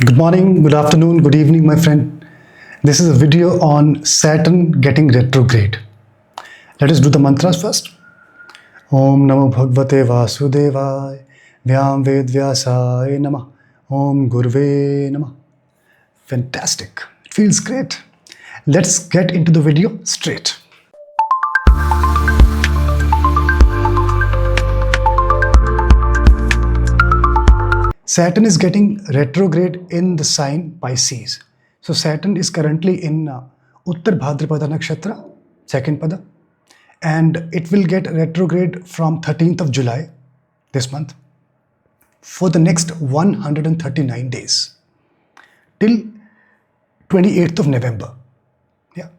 Good morning, good afternoon, good evening, my friend. This is a video on Saturn getting retrograde. Let us do the mantras first. Om Namo Bhagavate Vasudevaya Vyam Ved Vyasaya Namah Om Gurve Namah. Fantastic. It feels great. Let's get into the video straight. Saturn is getting retrograde in the sign Pisces. So Saturn is currently in Uttar Bhadrapada Nakshatra, second pada, and it will get retrograde from 13th of July this month for the next 139 days till 28th of November. Yeah,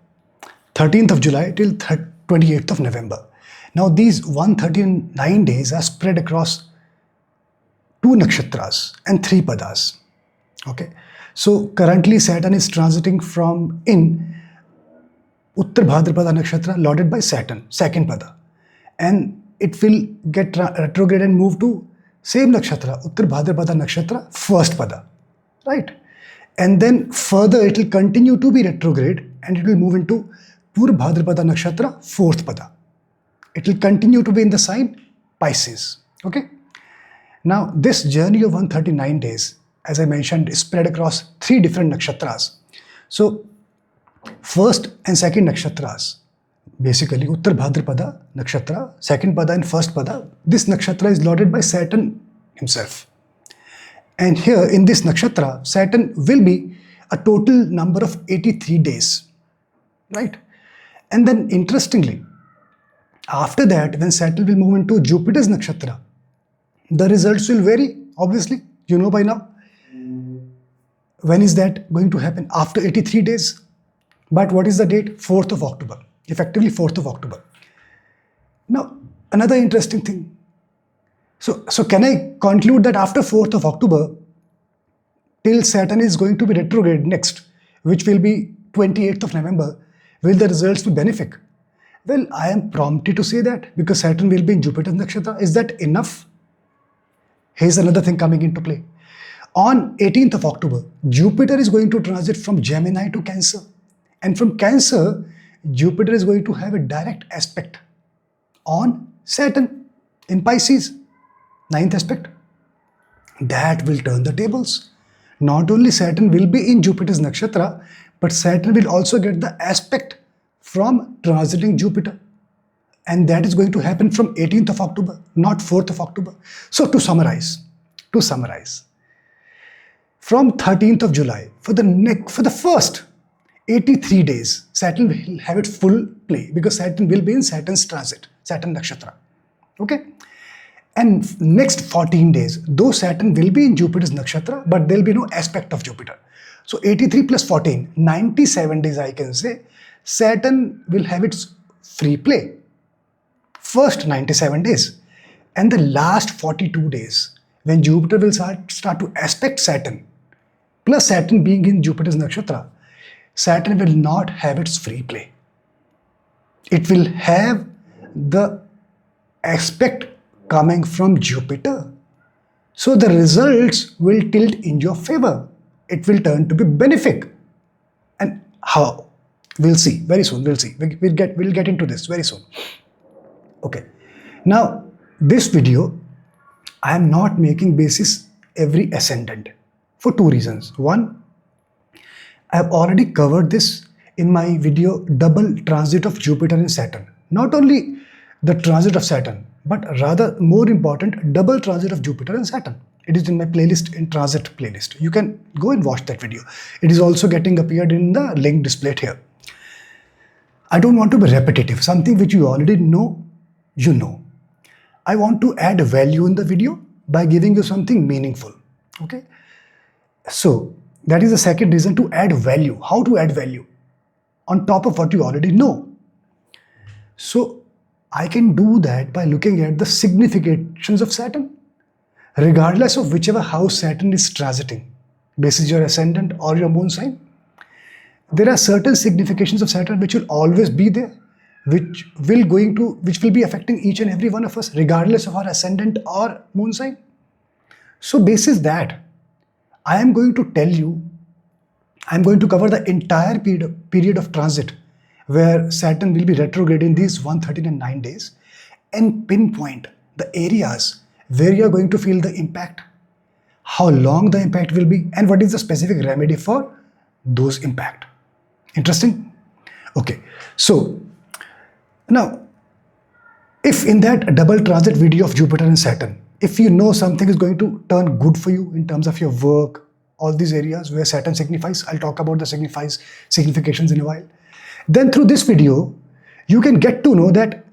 13th of July till 28th of November. Now these 139 days are spread across 2 nakshatras and 3 padas. Okay, so currently Saturn is transiting from in Uttar Bhadrapada Nakshatra lorded by Saturn, second pada, and it will get retrograde and move to same nakshatra, Uttar Bhadrapada Nakshatra, first pada, right? And then further it will continue to be retrograde and it will move into Purva Bhadrapada Nakshatra, fourth pada. It will continue to be in the sign Pisces. Okay. Now, this journey of 139 days, as I mentioned, is spread across 3 different nakshatras. So, first and second nakshatras, basically Uttar Bhadrapada nakshatra, second pada and first pada, this nakshatra is lorded by Saturn himself. And here in this nakshatra, Saturn will be a total number of 83 days, right? And then interestingly, after that, when Saturn will move into Jupiter's nakshatra, the results will vary, obviously, you know by now. When is that going to happen? After 83 days. But what is the date? 4th of October, effectively 4th of October. Now, another interesting thing. So can I conclude that after 4th of October, till Saturn is going to be retrograde next, which will be 28th of November, will the results be benefic? Well, I am prompted to say that because Saturn will be in Jupiter's nakshatra. Is that enough? Here's another thing coming into play. On 18th of October, Jupiter is going to transit from Gemini to Cancer. And from Cancer, Jupiter is going to have a direct aspect on Saturn in Pisces, 9th aspect. That will turn the tables. Not only Saturn will be in Jupiter's nakshatra, but Saturn will also get the aspect from transiting Jupiter. And that is going to happen from 18th of October, not 4th of October. So to summarize, from 13th of July, for the first 83 days, Saturn will have its full play because Saturn will be in Saturn's transit, Saturn nakshatra. Okay? And next 14 days, though Saturn will be in Jupiter's nakshatra, but there will be no aspect of Jupiter. So 83 plus 14, 97 days I can say, Saturn will have its free play. First 97 days and the last 42 days when Jupiter will start to aspect Saturn, plus Saturn being in Jupiter's nakshatra, Saturn will not have its free play. It will have the aspect coming from Jupiter. So the results will tilt in your favor. It will turn to be benefic. And how? We'll see very soon. We'll see. We'll get into this very soon. Okay, now this video I am not making basis every ascendant for 2 reasons. One, I have already covered this in my video double transit of Jupiter and Saturn. Not only the transit of Saturn, but rather more important, double transit of Jupiter and Saturn. It is in my playlist, in transit playlist. You can go and watch that video. It is also getting appeared in the link displayed here. I don't want to be repetitive, something which you already know. You know, I want to add value in the video by giving you something meaningful. Okay, so that is the second reason, to add value. How to add value on top of what you already know? So I can do that by looking at the significations of Saturn, regardless of whichever house Saturn is transiting, basis your ascendant or your moon sign. There are certain significations of Saturn which will always be there, which will be affecting each and every one of us regardless of our ascendant or moon sign. So basis that, I am going to tell you, I'm going to cover the entire period of transit where Saturn will be retrograde in these 113 and 9 days, and pinpoint the areas where you are going to feel the impact, how long the impact will be, and what is the specific remedy for those impact. Interesting? Okay, so now, if in that double transit video of Jupiter and Saturn, if you know something is going to turn good for you in terms of your work, all these areas where Saturn signifies, I'll talk about the significations in a while. Then through this video, you can get to know that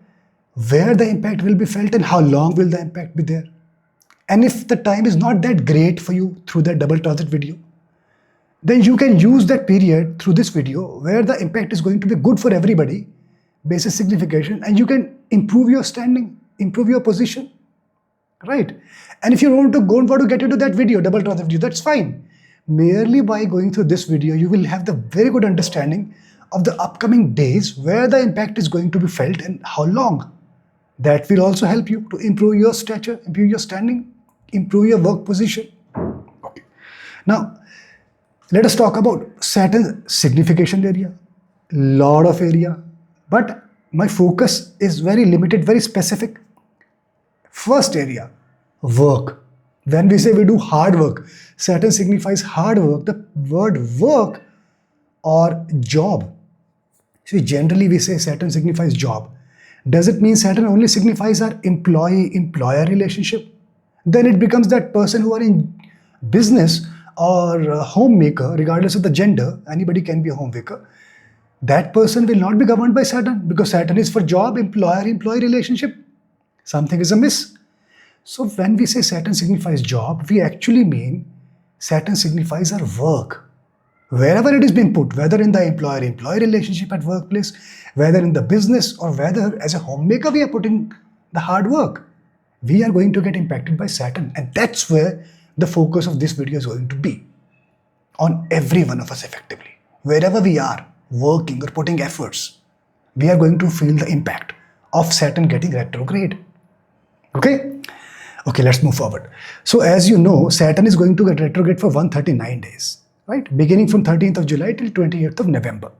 where the impact will be felt and how long will the impact be there. And if the time is not that great for you through that double transit video, then you can use that period through this video where the impact is going to be good for everybody, basis signification, and you can improve your standing, improve your position, right? And if you want to get into that video, double transit video, that's fine. Merely by going through this video, you will have the very good understanding of the upcoming days where the impact is going to be felt and how long. That will also help you to improve your stature, improve your standing, improve your work position. Okay. Now, let us talk about Saturn's signification area. Lot of area, but my focus is very limited, very specific. First area, work. When we say we do hard work, Saturn signifies hard work. The word work or job. See, generally we say Saturn signifies job. Does it mean Saturn only signifies our employee-employer relationship? Then it becomes that person who are in business or a homemaker, regardless of the gender, anybody can be a homemaker. That person will not be governed by Saturn because Saturn is for job, employer-employee relationship. Something is amiss. So when we say Saturn signifies job, we actually mean Saturn signifies our work. Wherever it is being put, whether in the employer-employee relationship at workplace, whether in the business, or whether as a homemaker we are putting the hard work, we are going to get impacted by Saturn. And that's where the focus of this video is going to be. On every one of us effectively. Wherever we are working or putting efforts, we are going to feel the impact of Saturn getting retrograde. Okay? Okay, let's move forward. So as you know, Saturn is going to get retrograde for 139 days. Right? Beginning from 13th of July till 28th of November.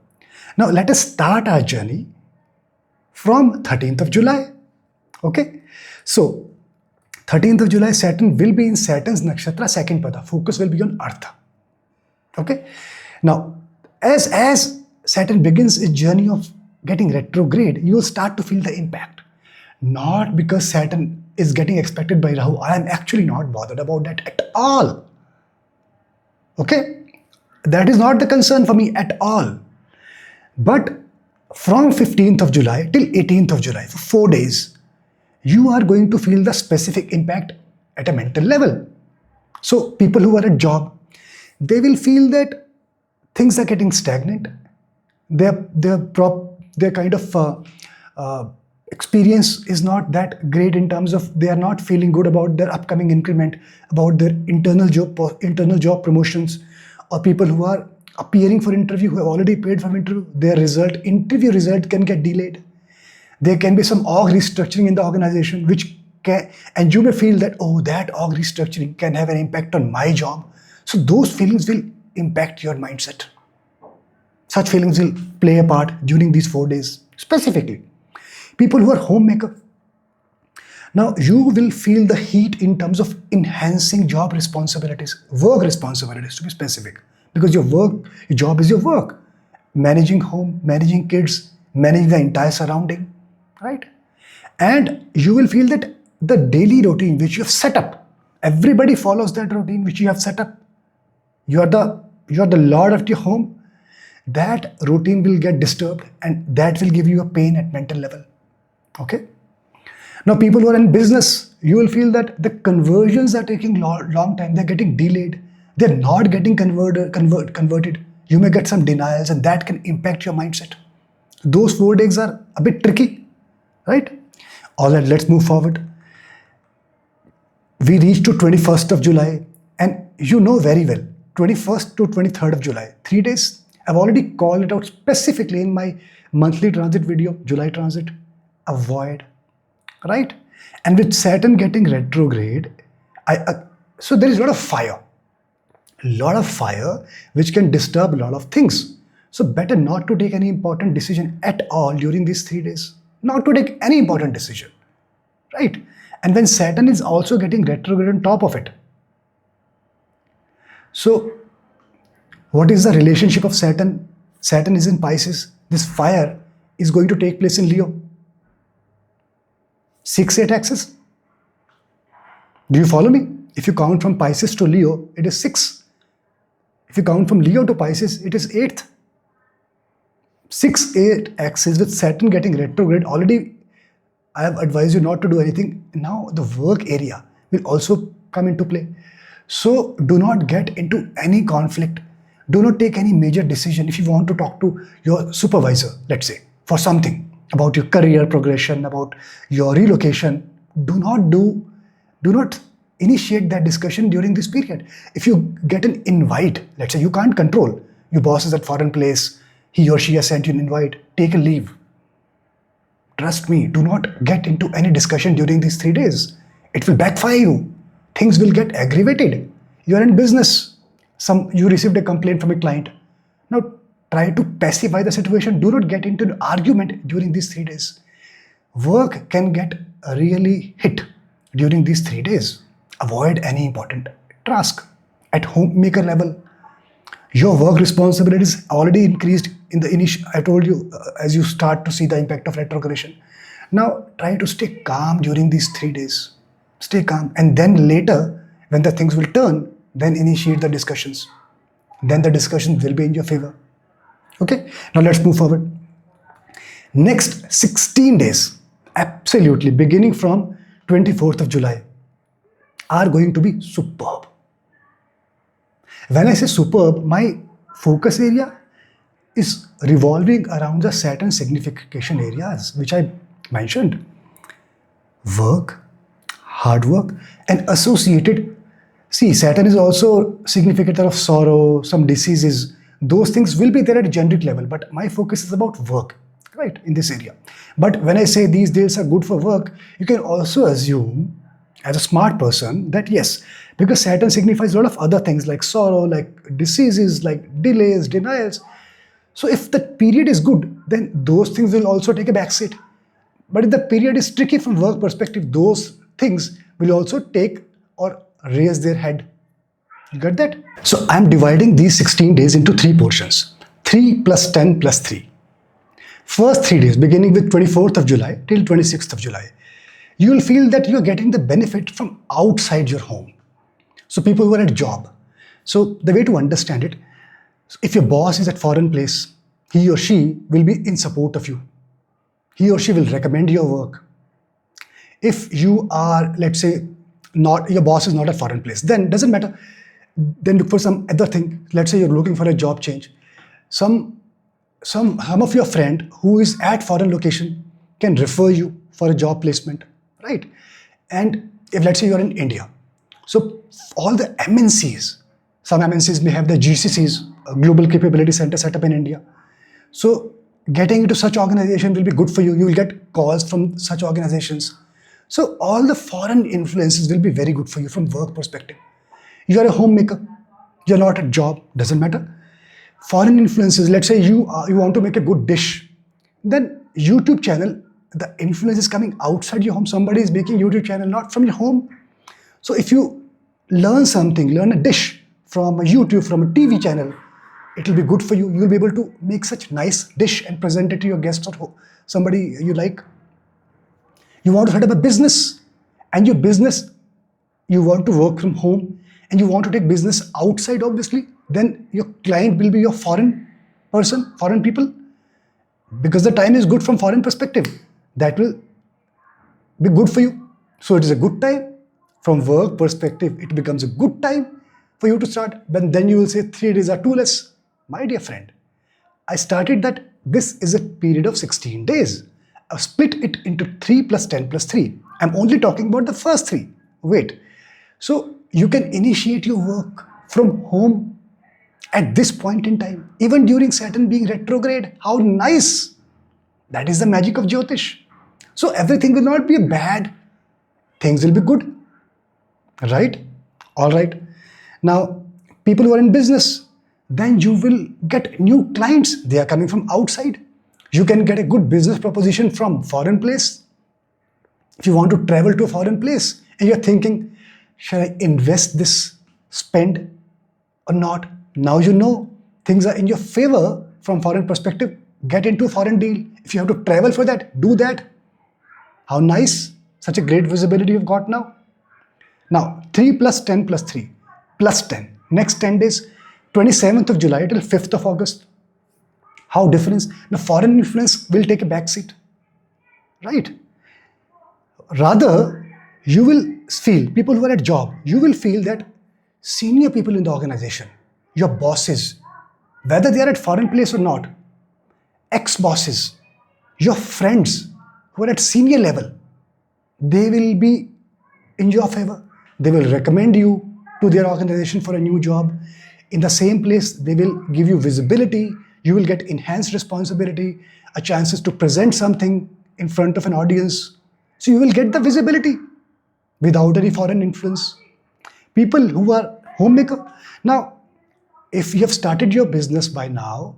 Now let us start our journey from 13th of July. Okay? So 13th of July, Saturn will be in Saturn's nakshatra, second pada. Focus will be on Artha. Okay? Now, as Saturn begins its journey of getting retrograde, you will start to feel the impact. Not because Saturn is getting expected by Rahu. I am actually not bothered about that at all. Okay? That is not the concern for me at all. But from 15th of July till 18th of July, for 4 days, you are going to feel the specific impact at a mental level. So people who are at job, they will feel that things are getting stagnant. Their kind of experience is not that great in terms of they are not feeling good about their upcoming increment, about their internal job promotions, or people who are appearing for interview, who have already paid for interview, their interview result can get delayed. There can be some org restructuring in the organization, and you may feel that, oh, that org restructuring can have an impact on my job. So those feelings will impact your mindset. Such feelings will play a part during these 4 days. Specifically, people who are homemaker. Now, you will feel the heat in terms of enhancing job responsibilities, work responsibilities to be specific, because your job is your work. Managing home, managing kids, managing the entire surrounding, right? And you will feel that the daily routine which you have set up, everybody follows that routine which you have set up. You are the lord of your home. That routine will get disturbed and that will give you a pain at mental level. Okay? Now, people who are in business, you will feel that the conversions are taking long time. They're getting delayed. They're not getting converted. You may get some denials and that can impact your mindset. Those 4 days are a bit tricky, right? All right, let's move forward. We reached to 21st of July and you know very well, 21st to 23rd of July, 3 days. I've already called it out specifically in my monthly transit video, July transit. Avoid, right? And with Saturn getting retrograde, so there is a lot of fire. a lot of fire which can disturb a lot of things. So better not to take any important decision at all during these 3 days. Not to take any important decision, right? And when Saturn is also getting retrograde on top of it. So what is the relationship of Saturn? Saturn is in Pisces. This fire is going to take place in Leo. 6-8 axis. Do you follow me? If you count from Pisces to Leo, it is 6. If you count from Leo to Pisces, it is 8th. 6-8 axis with Saturn getting retrograde. Already I have advised you not to do anything. Now the work area will also come into play. So do not get into any conflict. Do not take any major decision. If you want to talk to your supervisor, let's say, for something about your career progression, about your relocation, do not initiate that discussion during this period. If you get an invite, let's say you can't control, your boss is at foreign place, he or she has sent you an invite, take a leave. Trust me, do not get into any discussion during these 3 days. It will backfire you. Things will get aggravated. You are in business. You received a complaint from a client. Now try to pacify the situation. Do not get into an argument during these 3 days. Work can get really hit during these 3 days. Avoid any important task. At homemaker level, your work responsibilities already increased in the initial. I told you as you start to see the impact of retrogression. Now try to stay calm during these 3 days. Stay calm, and then later when the things will turn, then initiate the discussions. Then the discussions will be in your favor. Okay, now let's move forward. Next 16 days, absolutely beginning from 24th of July, are going to be superb. When I say superb, my focus area is revolving around the Saturn signification areas, which I mentioned. Work, hard work, and associated. See, Saturn is also significator of sorrow, some diseases. Those things will be there at a generic level, but my focus is about work, right, in this area. But when I say these days are good for work, you can also assume, as a smart person, that yes, because Saturn signifies a lot of other things like sorrow, like diseases, like delays, denials. So if the period is good, then those things will also take a backseat. But if the period is tricky from work perspective, those things will also take or raise their head. You get that? So I'm dividing these 16 days into 3 portions. 3 plus 10 plus 3. First 3 days, beginning with 24th of July till 26th of July, you will feel that you're getting the benefit from outside your home. So people who are at job. So the way to understand it, if your boss is at foreign place, he or she will be in support of you. He or she will recommend your work. If you are, let's say, not, your boss is not at foreign place, then doesn't matter. Then look for some other thing. Let's say you're looking for a job change. Some of your friend who is at foreign location can refer you for a job placement, right? And if let's say you're in India, so all the MNCs, some MNCs may have the GCCs, Global Capability Center set up in India. So getting into such organization will be good for you. You will get calls from such organizations. So all the foreign influences will be very good for you from work perspective. You are a homemaker, you're not at job, doesn't matter. Foreign influences, let's say you want to make a good dish, then YouTube channel, the influence is coming outside your home. Somebody is making YouTube channel, not from your home. So if you learn something, learn a dish from a YouTube, from a TV channel, it will be good for you. You will be able to make such nice dish and present it to your guests or somebody you like. You want to set up a business, and your business, you want to work from home, and you want to take business outside, obviously, then your client will be your foreign person, foreign people, because the time is good from foreign perspective. That will be good for you. So it is a good time. From work perspective, it becomes a good time for you to start. But then you will say 3 days are too less. My dear friend, I started that this is a period of 16 days. I've split it into 3 plus 10 plus 3. I'm only talking about the first 3. Wait. So you can initiate your work from home at this point in time, even during Saturn being retrograde. How nice! That is the magic of Jyotish. So everything will not be bad. Things will be good. Right? All right. Now, People who are in business, then you will get new clients. They are coming from outside. You can get a good business proposition from foreign place. If you want to travel to a foreign place and you're thinking, shall I invest this, spend or not? Now you know things are in your favor from foreign perspective. Get into a foreign deal. If you have to travel for that, do that. How nice. Such a great visibility you've got now. Now, 3 plus 10 plus 3 plus 10. Next 10 days, 27th of July till 5th of August. How difference? The foreign influence will take a back seat. Right? Rather, you will feel, people who are at job, you will feel that senior people in the organization, your bosses, whether they are at foreign place or not, ex-bosses, your friends who are at senior level, they will be in your favor. They will recommend you to their organization for a new job. In the same place, they will give you visibility. You will get enhanced responsibility, a chances to present something in front of an audience. So you will get the visibility without any foreign influence. People who are homemaker. Now, if you have started your business by now,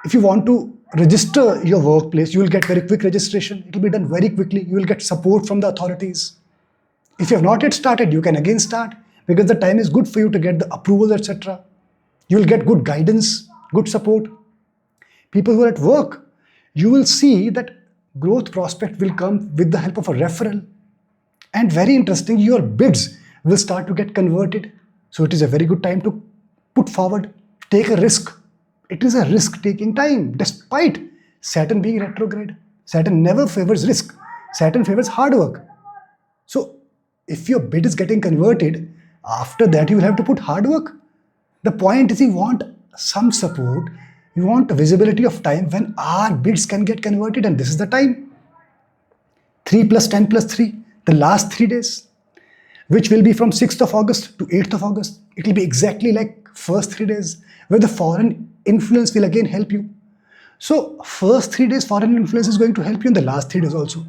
if you want to register your workplace, you will get very quick registration. It will be done very quickly. You will get support from the authorities. If you have not yet started, you can again start because the time is good for you to get the approvals, etc. You will get good guidance, good support. People who are at work, you will see that growth prospect will come with the help of a referral. And very interesting, your bids will start to get converted. So it is a very good time to put forward, take a risk. It is a risk-taking time, despite Saturn being retrograde. Saturn never favors risk. Saturn favors hard work. So if your bid is getting converted, after that you will have to put hard work. The point is you want some support, you want visibility of time when our bids can get converted, and this is the time. 3 plus 10 plus 3, the last 3 days, which will be from 6th of August to 8th of August. It will be exactly like first 3 days, where the foreign influence will again help you. So first 3 days, foreign influence is going to help you in the last 3 days also.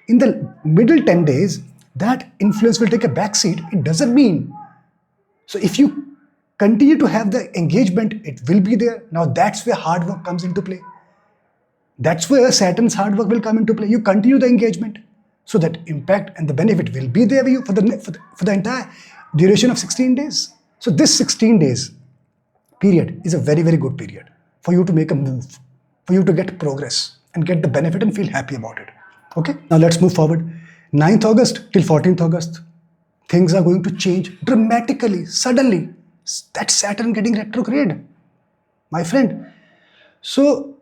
In the middle 10 days, that influence will take a back seat. It doesn't mean. So if you continue to have the engagement, it will be there. Now that's where hard work comes into play. That's where Saturn's hard work will come into play. You continue the engagement, so that impact and the benefit will be there for you for the entire duration of 16 days. So this 16 days period is a very, very good period for you to make a move, for you to get progress and get the benefit and feel happy about it. Okay, now let's move forward. 9th August till 14th August, things are going to change dramatically, suddenly. That's Saturn getting retrograde, my friend. So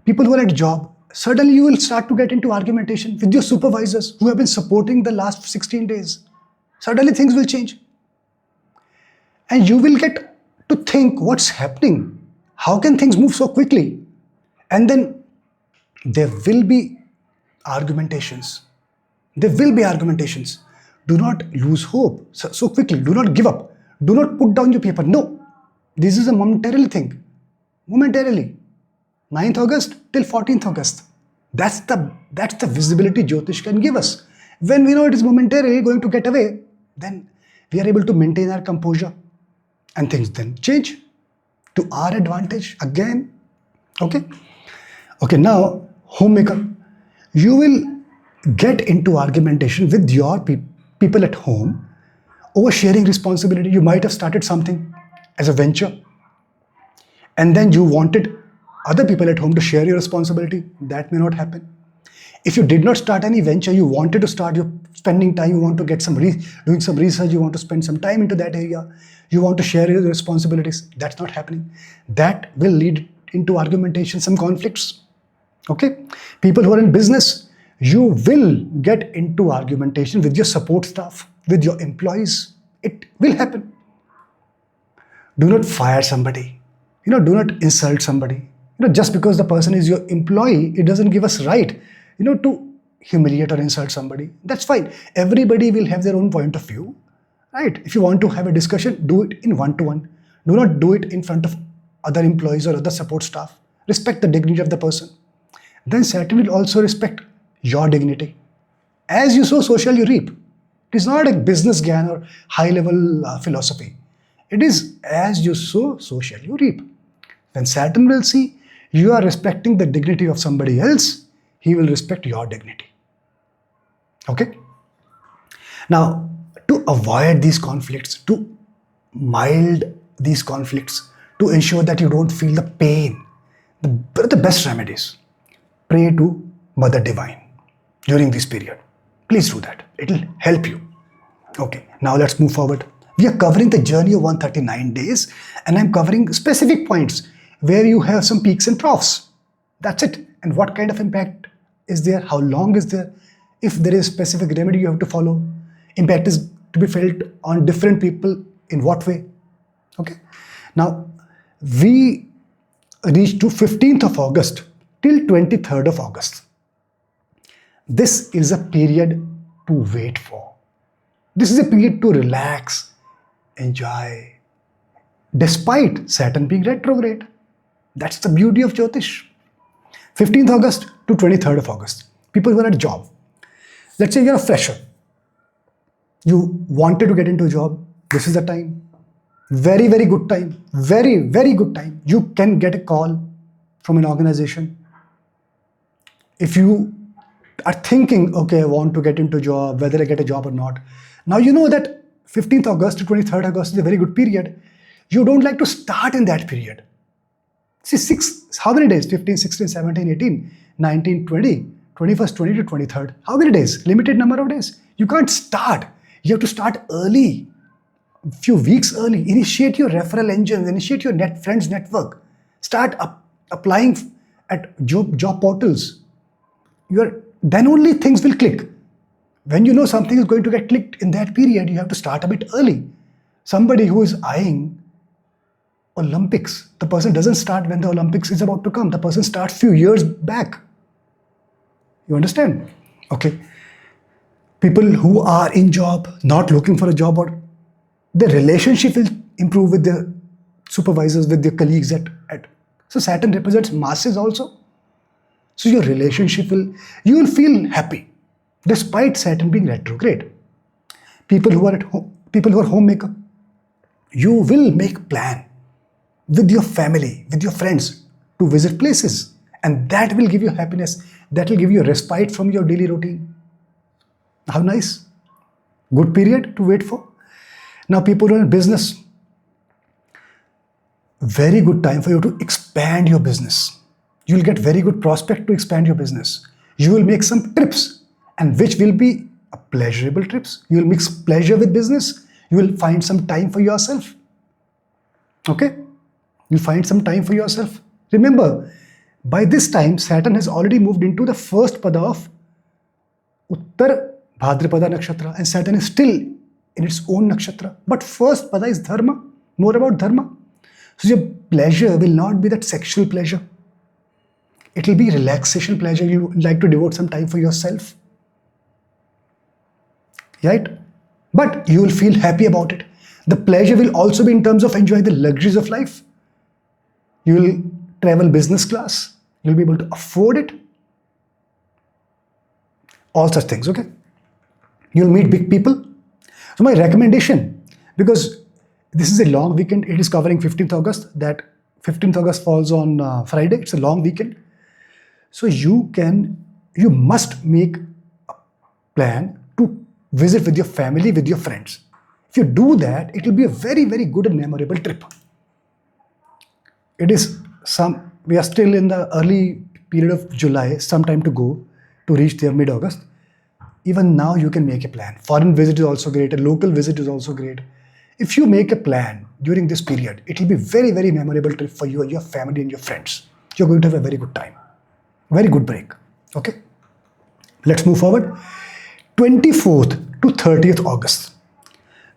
people who are at job, suddenly you will start to get into argumentation with your supervisors who have been supporting the last 16 days. Suddenly things will change. And you will get to think what's happening. How can things move so quickly? And then there will be argumentations. There will be argumentations. Do not lose hope so quickly. Do not give up. Do not put down your paper. No, this is a momentarily thing. Momentarily. 9th August till 14th August. That's the visibility Jyotish can give us. When we know it is momentarily going to get away, then we are able to maintain our composure and things then change to our advantage again. Okay. Okay, now homemaker, you will get into argumentation with your people at home over sharing responsibility. You might have started something as a venture and then you wanted other people at home to share your responsibility. That may not happen. If you did not start any venture, you wanted to start, you're spending time, you want to get doing some research, you want to spend some time into that area, you want to share your responsibilities. That's not happening. That will lead into argumentation, some conflicts. Okay, people who are in business, you will get into argumentation with your support staff, with your employees. It will happen. Do not fire somebody. Do not insult somebody. Just because the person is your employee, it doesn't give us right, to humiliate or insult somebody. That's fine. Everybody will have their own point of view, right? If you want to have a discussion, do it in one-to-one. Do not do it in front of other employees or other support staff. Respect the dignity of the person. Then Saturn will also respect your dignity. As you sow, so shall you reap. It is not a business gyan or high-level philosophy. It is as you sow, so shall you reap. When Saturn will see you are respecting the dignity of somebody else, he will respect your dignity. Okay? Now, to avoid these conflicts, to mild these conflicts, to ensure that you don't feel the pain, the best remedies, pray to Mother Divine during this period. Please do that. It will help you. Okay, now let's move forward. We are covering the journey of 139 days, and I'm covering specific points where you have some peaks and troughs. That's it. And what kind of impact is there? How long is there? If there is specific remedy you have to follow, impact is to be felt on different people in what way? Okay. Now, we reach to 15th of August till 23rd of August. This is a period to wait for. This is a period to relax, enjoy, despite Saturn being retrograde. That's the beauty of Jyotish. 15th August to 23rd of August. People who are at a job. Let's say you're a fresher. You wanted to get into a job. This is the time. Very, very good time. Very, very good time. You can get a call from an organization. If you are thinking, okay, I want to get into a job, whether I get a job or not. Now you know that 15th August to 23rd August is a very good period. You don't like to start in that period. See, how many days? 15, 16, 17, 18, 19, 20, 21st, 20 to 23rd. How many days? Limited number of days. You can't start. You have to start early. A few weeks early. Initiate your referral engines. Initiate your friends network. Start applying at job portals. Then only things will click. When you know something is going to get clicked in that period, you have to start a bit early. Somebody who is eyeing Olympics, the person doesn't start when the Olympics is about to come. The person starts few years back. You understand? Okay. People who are in job, not looking for a job, or their relationship will improve with their supervisors, with their colleagues so Saturn represents masses also. So your relationship you will feel happy despite Saturn being retrograde. People who are at home, people who are homemaker, you will make plan with your family, with your friends to visit places, and that will give you happiness. That will give you a respite from your daily routine. How nice. Good period to wait for. Now people who are in business, very good time for you to expand your business. You will get very good prospect to expand your business. You will make some trips, and which will be a pleasurable trips. You will mix pleasure with business. You will find some time for yourself. Okay? You'll find some time for yourself. Remember, by this time, Saturn has already moved into the first pada of Uttar Bhadrapada Nakshatra, and Saturn is still in its own nakshatra. But first pada is dharma, more about dharma. So your pleasure will not be that sexual pleasure. It will be relaxation pleasure. You like to devote some time for yourself. Right? But you will feel happy about it. The pleasure will also be in terms of enjoying the luxuries of life. You will travel business class. You'll be able to afford it. All such things, okay? You'll meet big people. So my recommendation, because this is a long weekend, it is covering 15th August. That 15th August falls on Friday. It's a long weekend. So you must make a plan to visit with your family, with your friends. If you do that, it will be a very, very good and memorable trip. We are still in the early period of July, some time to go to reach there mid-August. Even now you can make a plan. Foreign visit is also great. A local visit is also great. If you make a plan during this period, it will be very, very memorable trip for you and your family and your friends. You're going to have a very good time. Very good break. Okay. Let's move forward. 24th to 30th August.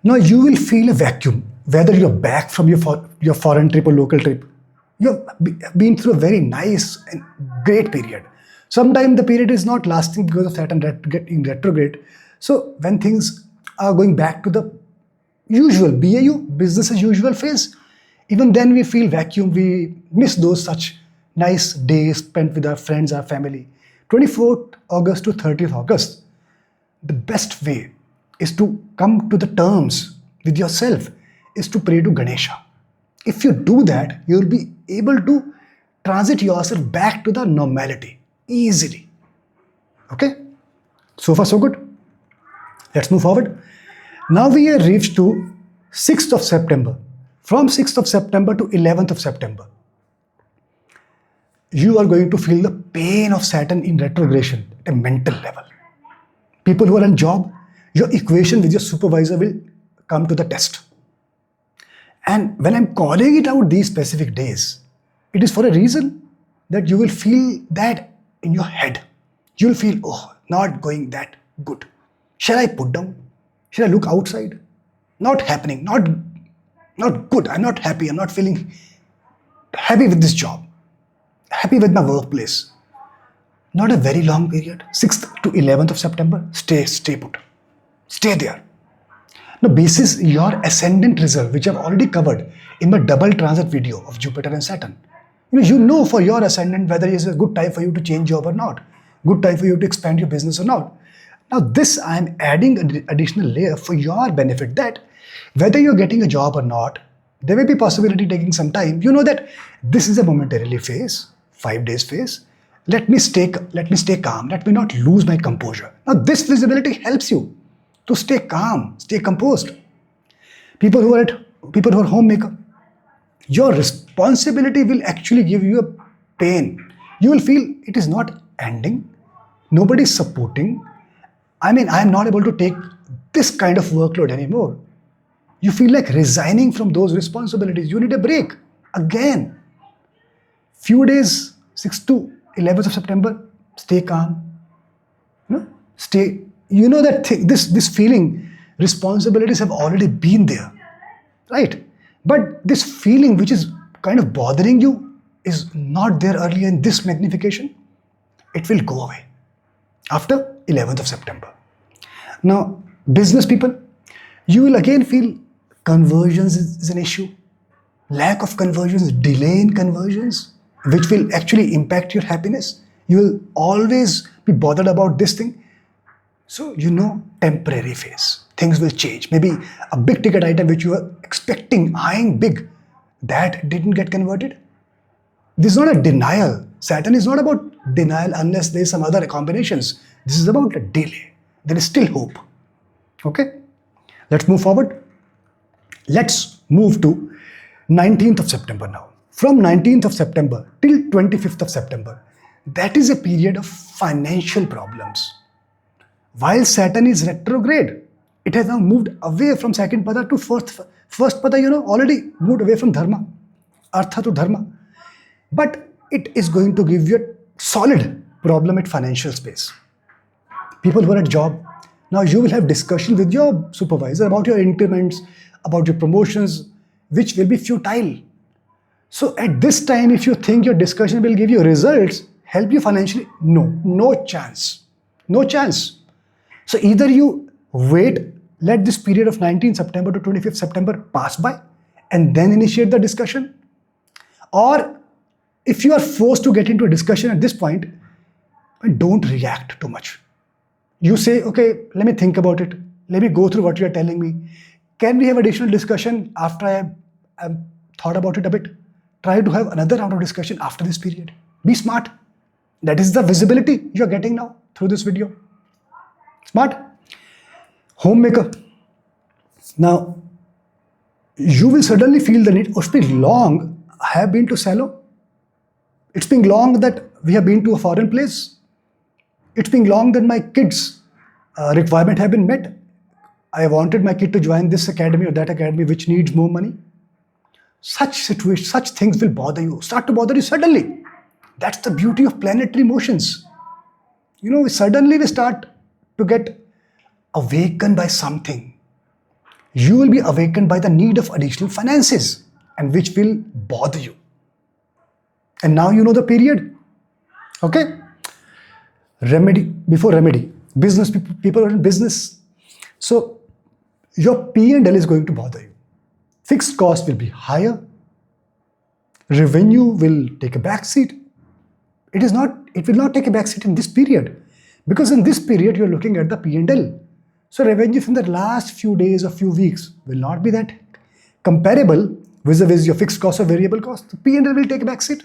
Now you will feel a vacuum, whether you're back from your foreign trip or local trip. You've been through a very nice and great period. Sometimes the period is not lasting because of Saturn getting retrograde. So when things are going back to the usual BAU, business as usual phase, even then we feel vacuum. We miss those such nice days spent with our friends, our family. 24th August to 30th August, the best way is to come to the terms with yourself is to pray to Ganesha. If you do that, you will be able to transit yourself back to the normality easily. Okay? So far so good. Let's move forward. Now we have reached to 6th of September. From 6th of September to 11th of September, you are going to feel the pain of Saturn in retrogression at a mental level. People who are in job, your equation with your supervisor will come to the test. And when I'm calling it out these specific days, it is for a reason that you will feel that in your head. You will feel, oh, not going that good. Shall I put down? Shall I look outside? Not happening, not good. I'm not happy. I'm not feeling happy with this job. Happy with my workplace. Not a very long period. 6th to 11th of September, stay put. Stay there. Now, basis your ascendant result, which I've already covered in my double transit video of Jupiter and Saturn. You know for your ascendant whether it is a good time for you to change job or not. Good time for you to expand your business or not. Now, this I'm adding an additional layer for your benefit that whether you're getting a job or not, there may be possibility taking some time. You know that this is a momentarily phase, 5 days phase. Let me stay calm. Let me not lose my composure. Now, this visibility helps you to stay calm, stay composed. People who are homemaker, your responsibility will actually give you a pain. You will feel it is not ending. Nobody is supporting. I am not able to take this kind of workload anymore. You feel like resigning from those responsibilities. You need a break. Again, few days, 6th to 11th of September, stay calm. This feeling, responsibilities have already been there, right? But this feeling which is kind of bothering you is not there earlier in this magnification. It will go away after 11th of September. Now, business people, you will again feel conversions is an issue. Lack of conversions, delay in conversions, which will actually impact your happiness. You will always be bothered about this thing. So, temporary phase. Things will change. Maybe a big ticket item which you were expecting, eyeing big, that didn't get converted. This is not a denial. Saturn is not about denial unless there is some other combinations. This is about a delay. There is still hope. Okay? Let's move forward. Let's move to 19th of September now. From 19th of September till 25th of September, that is a period of financial problems. While Saturn is retrograde, it has now moved away from second pada to first pada, already moved away from dharma, artha to dharma. But it is going to give you a solid problem at financial space. People who are at job, now you will have discussion with your supervisor about your increments, about your promotions, which will be futile. So at this time, if you think your discussion will give you results, help you financially, no chance. No chance. So either you wait, let this period of 19th September to 25th September pass by and then initiate the discussion. Or if you are forced to get into a discussion at this point, don't react too much. You say, okay, let me think about it. Let me go through what you are telling me. Can we have additional discussion after I have thought about it a bit? Try to have another round of discussion after this period. Be smart. That is the visibility you are getting now through this video. Smart. Homemaker. Now, you will suddenly feel the need. It's been long. I have been to Salo. It's been long that we have been to a foreign place. It's been long that my kids' requirement have been met. I wanted my kid to join this academy or that academy which needs more money. Such situations, such things will bother you, start to bother you suddenly. That's the beauty of planetary motions. Suddenly we start to get awakened by something. You will be awakened by the need of additional finances and which will bother you. And now you know the period. Okay? Before remedy, business people are in business. So your P&L is going to bother you. Fixed cost will be higher. Revenue will take a back seat. It will not take a back seat in this period. Because in this period, you're looking at the P&L. So revenue from the last few days or few weeks will not be that comparable vis-a-vis your fixed cost or variable cost, the P&L will take a back seat.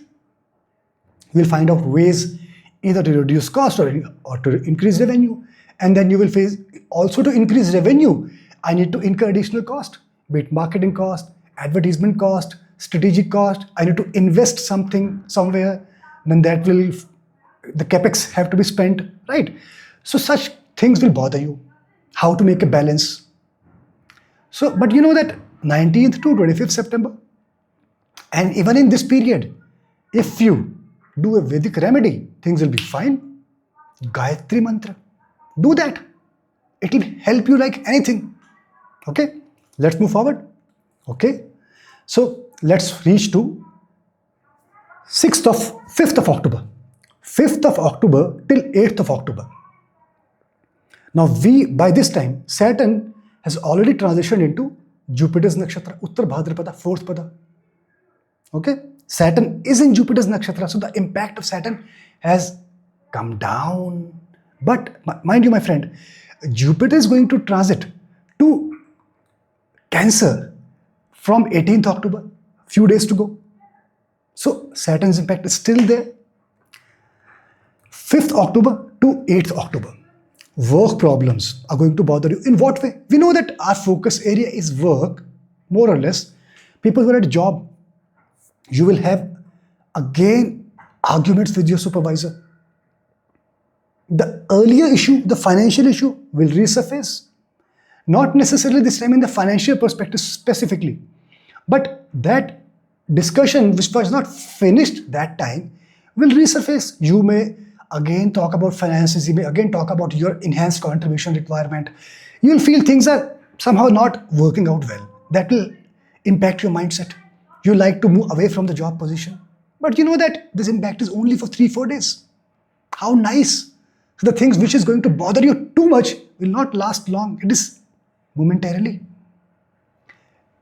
You will find out ways either to reduce cost or to increase revenue. And then you will face also to increase revenue, I need to incur additional cost, be it marketing cost, advertisement cost, strategic cost. I need to invest something somewhere, then that will, the capex have to be spent, right? So such things will bother you. How to make a balance. So, but you know that 19th to 25th September, and even in this period, if you do a Vedic remedy, things will be fine. Gayatri mantra, do that. It will help you like anything. Okay, let's move forward. Okay, so let's reach to 5th of October. 5th of October till 8th of October. Now by this time, Saturn has already transitioned into Jupiter's nakshatra, Uttar Bhadrapada, 4th pada. Okay, Saturn is in Jupiter's nakshatra, so the impact of Saturn has come down. But mind you, my friend, Jupiter is going to transit to Cancer from 18th October, few days to go. So Saturn's impact is still there. 5th October to 8th October. Work problems are going to bother you. In what way? We know that our focus area is work, more or less. People who are at a job, you will have again arguments with your supervisor. The earlier issue, the financial issue, will resurface. Not necessarily this time in the financial perspective specifically, but that discussion which was not finished that time will resurface. You may again talk about finances, you may again talk about your enhanced contribution requirement. You will feel things are somehow not working out well. That will impact your mindset. You like to move away from the job position. But you know that this impact is only for 3-4 days. How nice. So the things which is going to bother you too much will not last long. It is momentarily.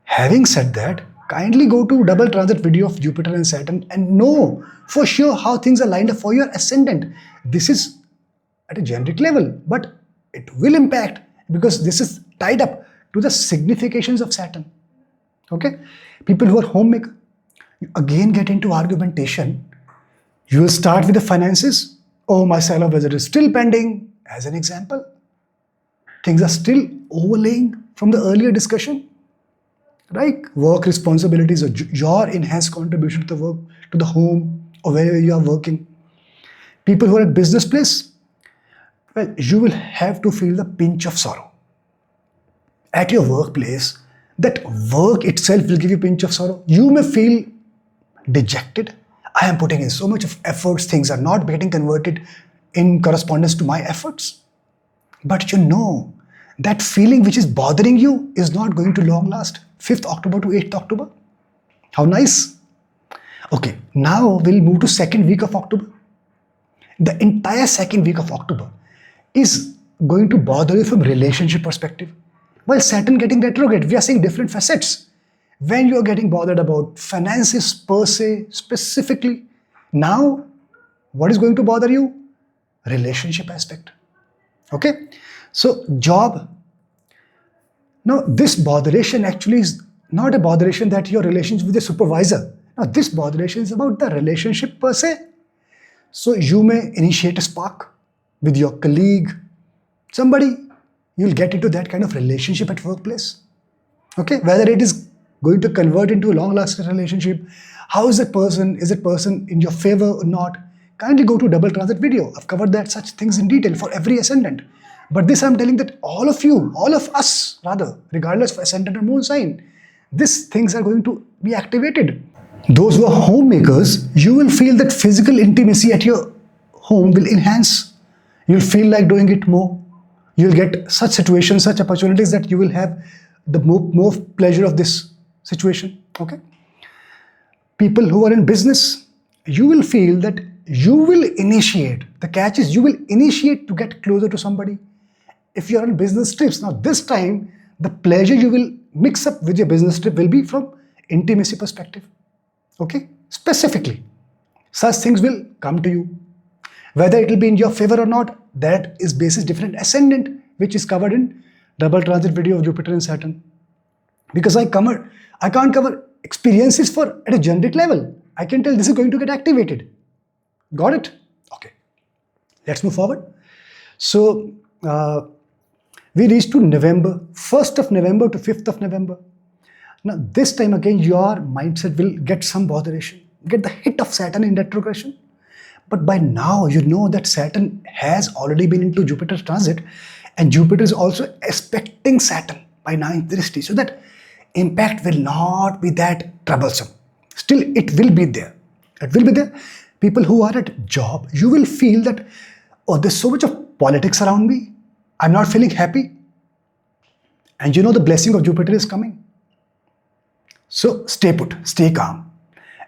Having said that, kindly go to double transit video of Jupiter and Saturn and know for sure how things are lined up for your ascendant. This is at a generic level, but it will impact because this is tied up to the significations of Saturn. Okay? People who are homemaker, you again get into argumentation. You will start with the finances. Oh, my sale of visit is still pending, as an example. Things are still overlaying from the earlier discussion. Right? Work responsibilities or your enhanced contribution to the work, to the home or wherever you are working. People who are at business place, well, you will have to feel the pinch of sorrow. At your workplace, that work itself will give you a pinch of sorrow. You may feel dejected. I am putting in so much of efforts, things are not getting converted in correspondence to my efforts. But you know, that feeling which is bothering you is not going to long last. 5th October to 8th October. How nice. Okay, now we'll move to 2nd week of October. The entire 2nd week of October is going to bother you from relationship perspective. While Saturn getting retrograde, we are seeing different facets. When you are getting bothered about finances per se, specifically, now what is going to bother you? Relationship aspect. Okay, so job. Now this botheration actually is not a botheration that your relationship with a supervisor. Now this botheration is about the relationship per se. So you may initiate a spark with your colleague, somebody, you'll get into that kind of relationship at workplace. Okay, whether it is going to convert into a long-lasting relationship, how is it person in your favor or not? Kindly go to double transit video. I've covered that such things in detail for every ascendant. But this I'm telling that all of you, all of us rather, regardless of ascendant or moon sign, these things are going to be activated. Those who are homemakers, you will feel that physical intimacy at your home will enhance. You'll feel like doing it more. You'll get such situations, such opportunities that you will have the more pleasure of this situation. Okay. People who are in business, you will feel that you will initiate. The catch is you will initiate to get closer to somebody. If you are on business trips, now this time the pleasure you will mix up with your business trip will be from intimacy perspective. Okay, specifically, such things will come to you. Whether it will be in your favor or not, that is basis different ascendant, which is covered in double transit video of Jupiter and Saturn. because I can't cover experiences for at a generic level. I can tell this is going to get activated. Got it? Okay. Let's move forward. So we reached to November, 1st of November to 5th of November. Now this time again your mindset will get some botheration, get the hit of Saturn in retrogression. But by now you know that Saturn has already been into Jupiter transit, and Jupiter is also expecting Saturn by 9th drishti. So that impact will not be that troublesome. Still, it will be there. It will be there. People who are at job, you will feel that, oh, there's so much of politics around me. I'm not feeling happy. And you know the blessing of Jupiter is coming. So stay put, stay calm.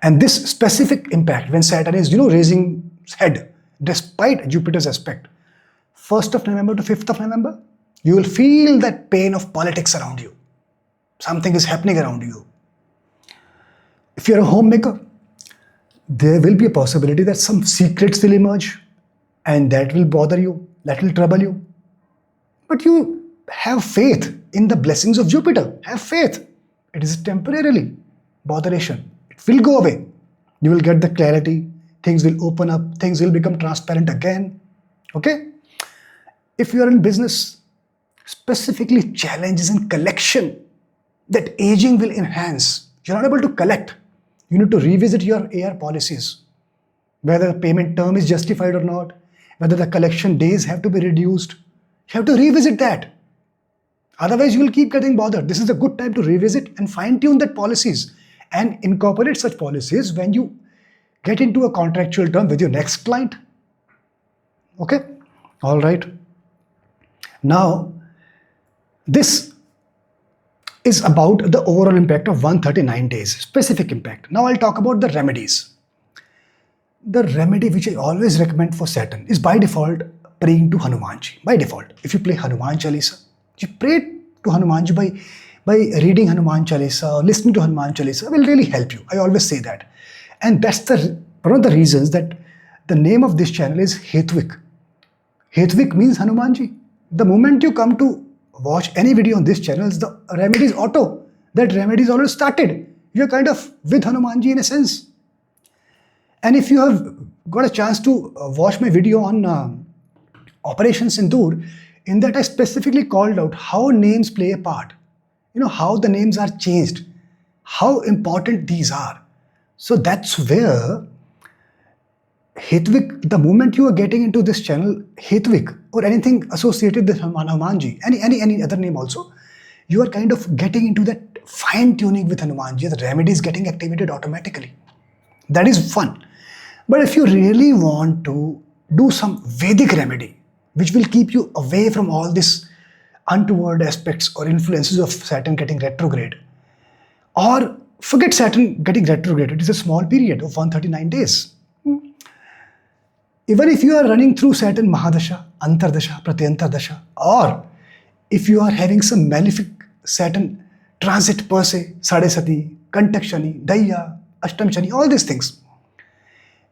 And this specific impact when Saturn is, raising its head despite Jupiter's aspect, 1st of November to 5th of November, you will feel that pain of politics around you. Something is happening around you. If you're a homemaker, there will be a possibility that some secrets will emerge and that will bother you, that will trouble you. But you have faith in the blessings of Jupiter. Have faith. It is temporarily botheration. It will go away. You will get the clarity. Things will open up. Things will become transparent again. Okay? If you are in business, specifically challenges in collection, that aging will enhance. You're not able to collect. You need to revisit your AR policies. Whether the payment term is justified or not, whether the collection days have to be reduced. You have to revisit that. Otherwise, you will keep getting bothered. This is a good time to revisit and fine-tune that policies and incorporate such policies when you get into a contractual term with your next client. Okay? All right. Now, this is about the overall impact of 139 days, specific impact. Now I'll talk about the remedies. The remedy which I always recommend for Saturn is by default praying to Hanumanji. By default, if you play Hanuman Chalisa, you pray to Hanumanji by reading Hanuman Chalisa or listening to Hanuman Chalisa will really help you. I always say that. And that's one of the reasons that the name of this channel is Hetvik. Hetvik means Hanumanji. The moment you come to watch any video on this channel, the remedies auto. That remedies already started. You're kind of with Hanumanji in a sense. And if you have got a chance to watch my video on Operation Sindoor, in that I specifically called out how names play a part. How the names are changed, how important these are. So that's where Hetvik, the moment you are getting into this channel, Hetvik or anything associated with Hanumanji, any other name also, you are kind of getting into that fine-tuning with Hanumanji. The remedy is getting activated automatically. That is fun. But if you really want to do some Vedic remedy, which will keep you away from all this untoward aspects or influences of Saturn getting retrograde, or forget Saturn getting retrograde, it is a small period of 139 days. Even if you are running through Saturn Mahadasha, Antardasha, Pratyantardasha, or if you are having some malefic Saturn transit per se, Sadesati, Kantak Shani, Daya, Ashtam Shani, all these things.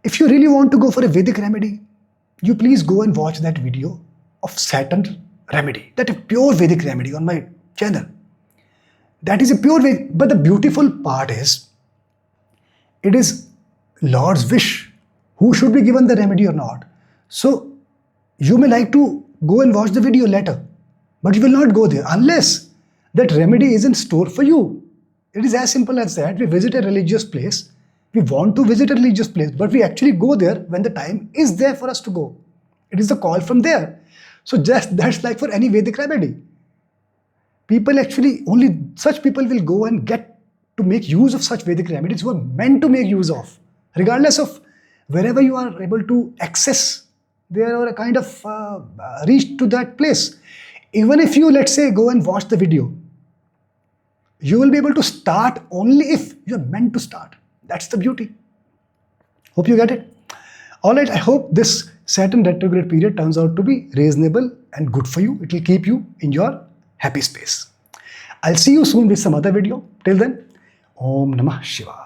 If you really want to go for a Vedic remedy, you please go and watch that video of Saturn remedy. That is a pure Vedic remedy on my channel. That is a pure Vedic. But the beautiful part is, it is Lord's wish who should be given the remedy or not. So you may like to go and watch the video later, but you will not go there unless that remedy is in store for you. It is as simple as that. We visit a religious place. We want to visit a religious place, but we actually go there when the time is there for us to go. It is the call from there. So just that's like for any Vedic remedy. People actually, only such people will go and get to make use of such Vedic remedies who are meant to make use of. Regardless of wherever you are able to access there or a kind of reach to that place. Even if you, let's say, go and watch the video, you will be able to start only if you're meant to start. That's the beauty. Hope you get it. Alright, I hope this Saturn retrograde period turns out to be reasonable and good for you. It will keep you in your happy space. I'll see you soon with some other video. Till then, Om Namah Shivaya.